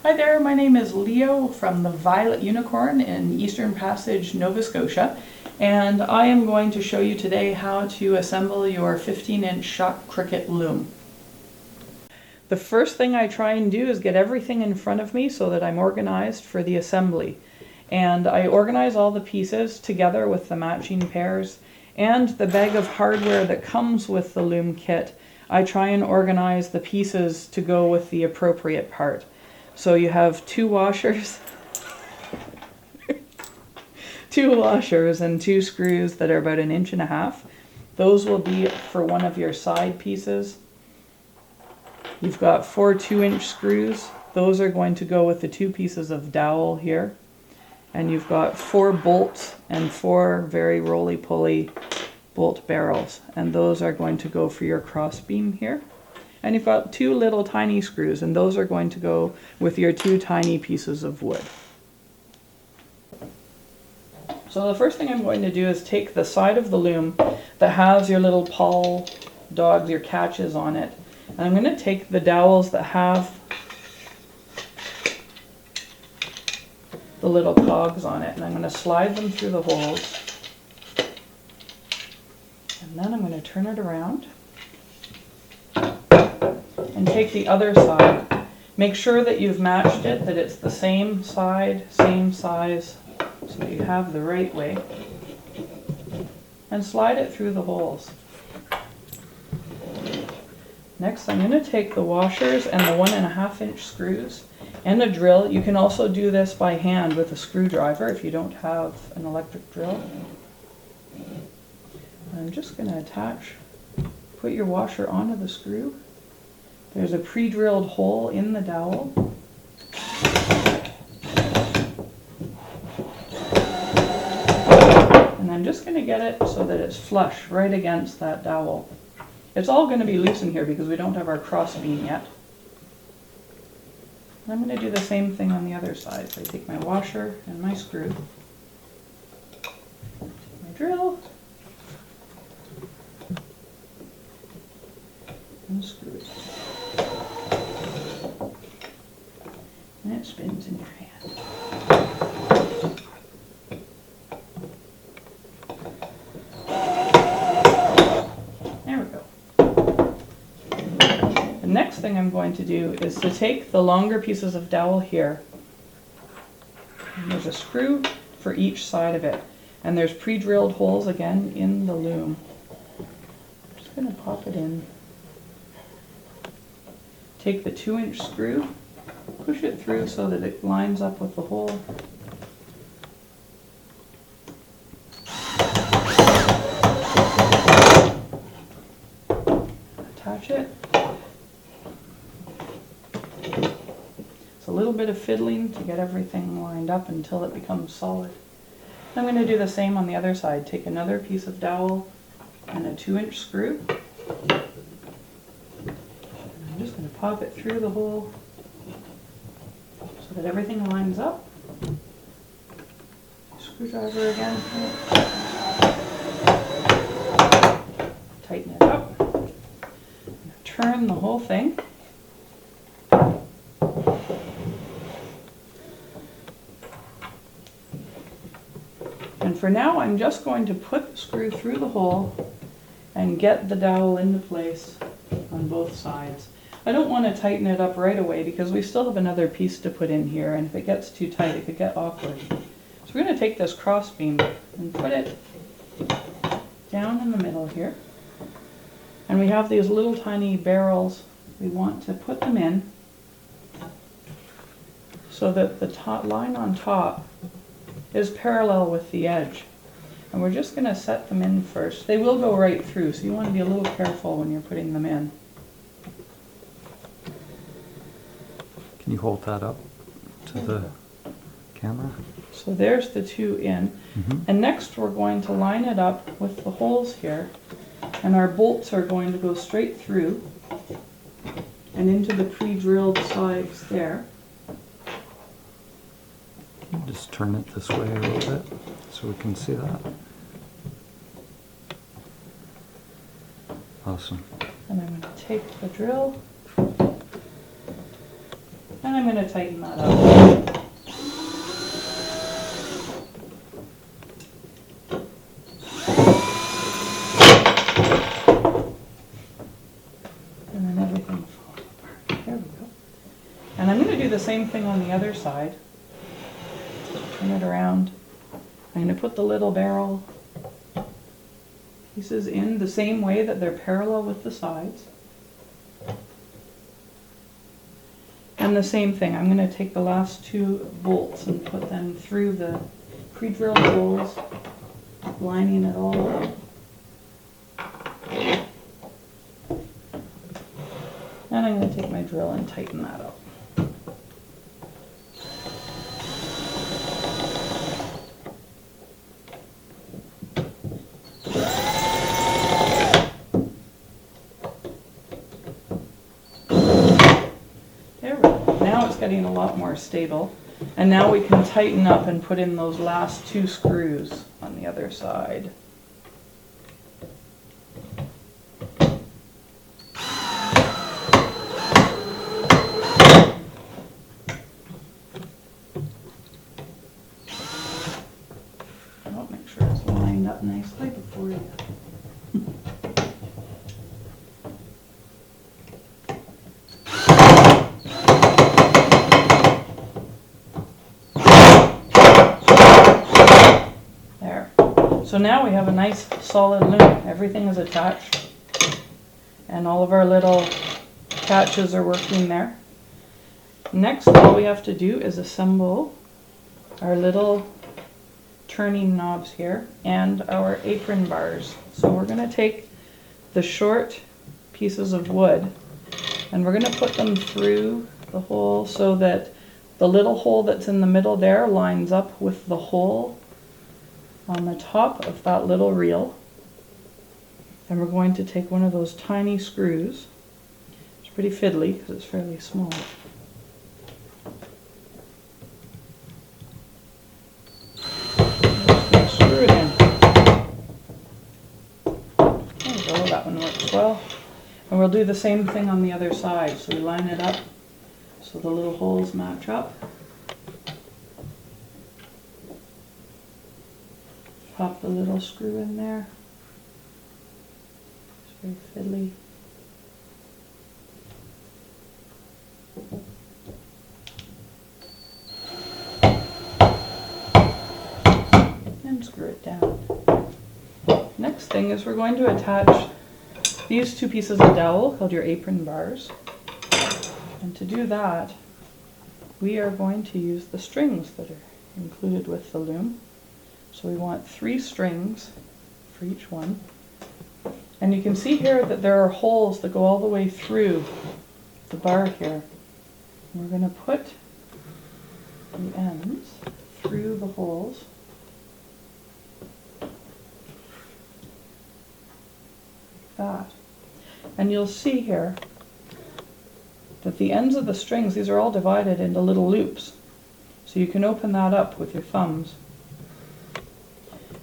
Hi there, my name is Leo from the Violet Unicorn in Eastern Passage, Nova Scotia, and I am going to show you today how to assemble your 15-inch shot cricket loom. The first thing I try and do is get everything in front of me so that I'm organized for the assembly. And I organize all the pieces together with the matching pairs and the bag of hardware that comes with the loom kit. I try and organize the pieces to go with the appropriate part. So you have two washers, and two screws that are about 1.5 inches. Those will be for one of your side pieces. You've got 4 2-inch screws. Those are going to go with the 2 pieces of dowel here. And you've got 4 bolts and 4 very roly-poly bolt barrels. And those are going to go for your cross beam here. And you've got 2 little tiny screws, and those are going to go with your 2 tiny pieces of wood. So the first thing I'm going to do is take the side of the loom that has your little pawl dogs, your catches on it, and I'm going to take the dowels that have the little cogs on it, and I'm going to slide them through the holes, and then I'm going to turn it around and take the other side. Make sure that you've matched it, that it's the same side, same size, so that you have the right way. And slide it through the holes. Next, I'm going to take the washers and the 1.5-inch screws and a drill. You can also do this by hand with a screwdriver if you don't have an electric drill. I'm just going to put your washer onto the screw. There's a pre-drilled hole in the dowel. And I'm just going to get it so that it's flush right against that dowel. It's all going to be loose in here because we don't have our cross beam yet. And I'm going to do the same thing on the other side. So I take my washer and my screw, my drill, and screw it. And it spins in your hand. There we go. The next thing I'm going to do is to take the longer pieces of dowel here. And there's a screw for each side of it. And there's pre-drilled holes again in the loom. I'm just going to pop it in. Take the 2-inch screw, push it through so that it lines up with the hole. Attach it. It's a little bit of fiddling to get everything lined up until it becomes solid. I'm going to do the same on the other side. Take another piece of dowel and a 2-inch screw. I'm just going to pop it through the hole so that everything lines up. Screwdriver again. Tighten it up. Turn the whole thing. And for now, I'm just going to put the screw through the hole and get the dowel into place on both sides. I don't want to tighten it up right away because we still have another piece to put in here, and if it gets too tight it could get awkward. So we're going to take this cross beam and put it down in the middle here. And we have these little tiny barrels. We want to put them in so that the top line on top is parallel with the edge. And we're just going to set them in first. They will go right through, so you want to be a little careful when you're putting them in. Can you hold that up to the camera? So there's the 2 in. And next we're going to line it up with the holes here. And our bolts are going to go straight through and into the pre-drilled sides there. Can you just turn it this way a little bit so we can see that? Awesome. And I'm going to take the drill And I'm going to tighten that up. And then everything falls apart. There we go. And I'm going to do the same thing on the other side. Turn it around. I'm going to put the little barrel pieces in the same way that they're parallel with the sides. And the same thing, I'm going to take the last two bolts and put them through the pre-drilled holes, lining it all up. And I'm going to take my drill and tighten that up. Getting a lot more stable, and now we can tighten up and put in those last two screws on the other side. I'll make sure it's lined up nicely before you. So now we have a nice solid loom. Everything is attached and all of our little catches are working there. Next, all we have to do is assemble our little turning knobs here and our apron bars. So we're going to take the short pieces of wood and we're going to put them through the hole so that the little hole that's in the middle there lines up with the hole on the top of that little reel. And we're going to take one of those tiny screws. It's pretty fiddly because it's fairly small. Screw it in. There we go, that one works well. And we'll do the same thing on the other side. So we line it up so the little holes match up. Pop the little screw in there. It's very fiddly. And screw it down. Next thing is we're going to attach these two pieces of dowel called your apron bars. And to do that, we are going to use the strings that are included with the loom. So we want 3 strings for each one. And you can see here that there are holes that go all the way through the bar here. And we're going to put the ends through the holes. Like that. And you'll see here that the ends of the strings, these are all divided into little loops. So you can open that up with your thumbs.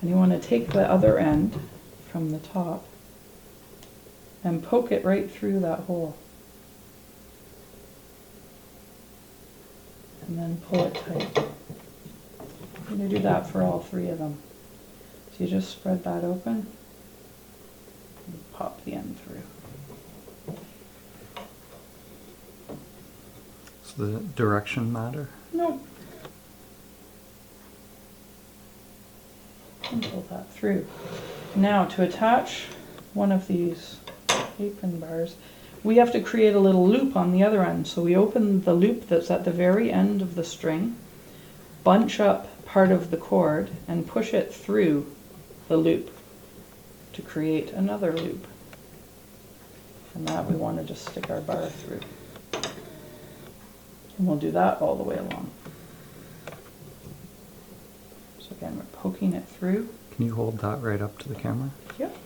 And you want to take the other end from the top and poke it right through that hole. And then pull it tight. I'm going to do that for all 3 of them. So you just spread that open and pop the end through. Does the direction matter? Nope. And pull that through. Now to attach one of these apron bars, we have to create a little loop on the other end. So we open the loop that's at the very end of the string, bunch up part of the cord, and push it through the loop to create another loop. And that we want to just stick our bar through. And we'll do that all the way along. So again, we're poking it through. Can you hold that right up to the camera? Yep.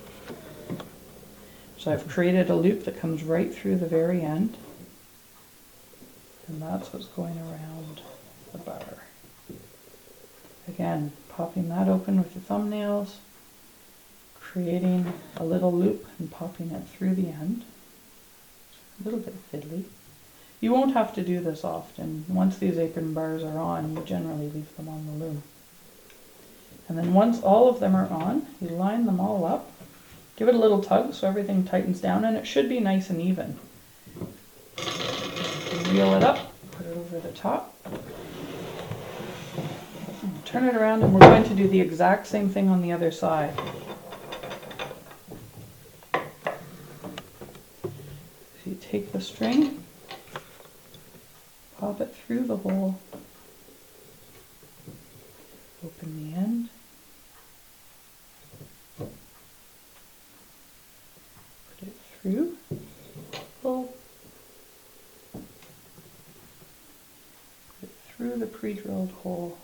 So I've created a loop that comes right through the very end. And that's what's going around the bar. Again, popping that open with your thumbnails, creating a little loop and popping it through the end. A little bit fiddly. You won't have to do this often. Once these apron bars are on, you generally leave them on the loom. And then once all of them are on, you line them all up. Give it a little tug so everything tightens down, and it should be nice and even. Reel it up, put it over the top. And turn it around, and we're going to do the exact same thing on the other side. So you take the string, pop it through the hole, open the end, put it through, pull, put it through the pre-drilled hole,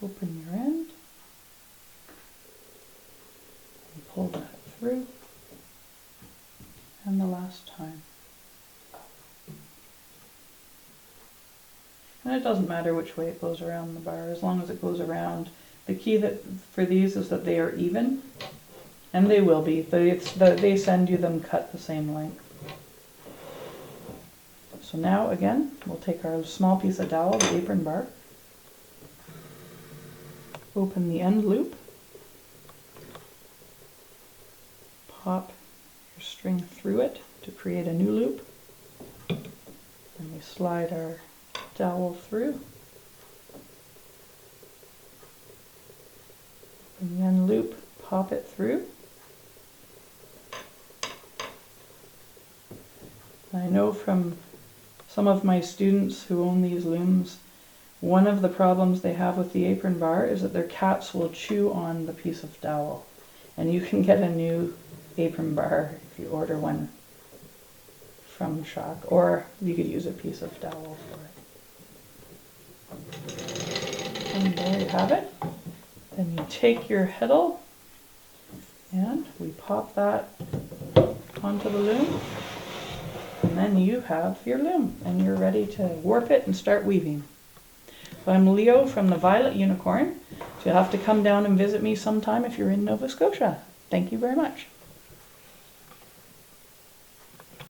open your end, and pull that through, and the last time. And it doesn't matter which way it goes around the bar, as long as it goes around. The key for these is that they are even, and they will be. They send you them cut the same length. So now again, we'll take our small piece of dowel, the apron bar, open the end loop, pop your string through it to create a new loop, and we slide our dowel through, open the end loop, pop it through. I know from some of my students who own these looms, one of the problems they have with the apron bar is that their cats will chew on the piece of dowel, and you can get a new apron bar if you order one from Shock, or you could use a piece of dowel for it. And there you have it. Then you take your Heddle and we pop that onto the loom, and then you have your loom and you're ready to warp it and start weaving. So I'm Leo from the Violet Unicorn. So you'll have to come down and visit me sometime if you're in Nova Scotia. Thank you very much.